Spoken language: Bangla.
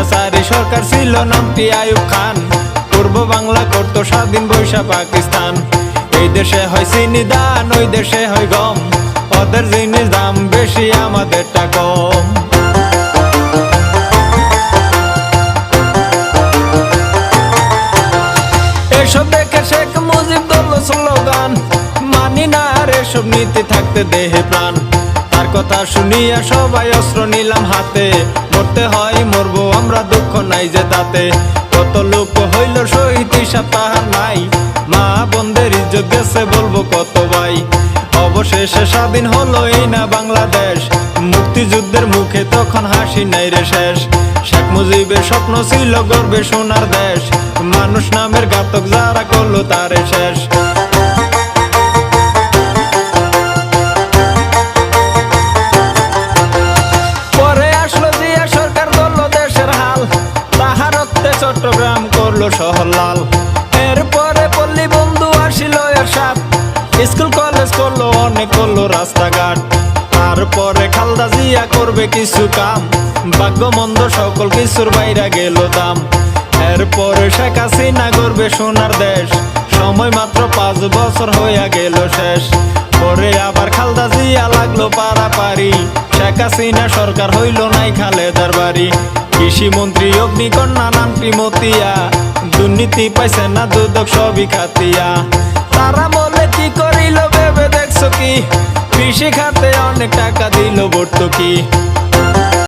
স্বৈরাচারী সরকার ছিল নামটি আইয়ুব খান। পূর্ব বাংলা করতো স্বাধীন বৈশা পাকিস্তান। এই দেশে হয় চিনি ধান, ওই দেশে হয় গম, ওদের জিনিস দাম বেশি আমাদেরটা কম। এসব দেখে শেখ মুজিব দল স্লোগান, মানি না আর এসব নীতি থাকতে দেহে প্রাণ। তার কথা শুনিয়া সবাই অস্ত্র নিলাম হাতে, মরতে হয় মরবো আমরা, দুঃখ নাই যে তাতে। কত লোক হইল শহীদ হিসাব তাহার নাই, মা বোনদের ইজ্জত গেছে বলবো কত ভাই। অবশেষে স্বাধীন হলো এই না বাংলাদেশ, মুক্তিযুদ্ধের মুখে তখন হাসি নাই রে শেষ। শেখ মুজিবের স্বপ্ন ছিল গর্বে সোনার দেশ, মানুষ নামের ঘাতক যারা করলো তারে শেষ। পরে আসলো জিয়া সরকার, ধরলো দেশের হাল, তাহার রক্তে চট্টগ্রাম করলো শহর লাল। এরপরে পল্লী বন্ধু আসিল এরশাদ, স্কুল কলেজ করলো অনেক, করলো রাস্তাঘাট। তারপরে খালদা জিয়া করবে কিছু কাম, ভাগ্য মন্দ সকল কিছুর বাইরা গেল দাম। এরপরে শেখ হাসিনা করবে সোনার দেশ, সময় মাত্র 5 বছর হইয়া গেল শেষ। পরে আবার খালদা জিয়া লাগলো পারাপারি, শেখ হাসিনা সরকার হইল নাই খালেদার বাড়ি। কৃষি মন্ত্রী অগ্নিকন্যা নামটি মতিয়া, দুর্নীতি পাইছে না দুদক সবই খাতিয়া। তারা বলে কি করিল ভেবে দেখছো কি, কৃষি খাতে অনেক টাকা দিল ভর্তুকি।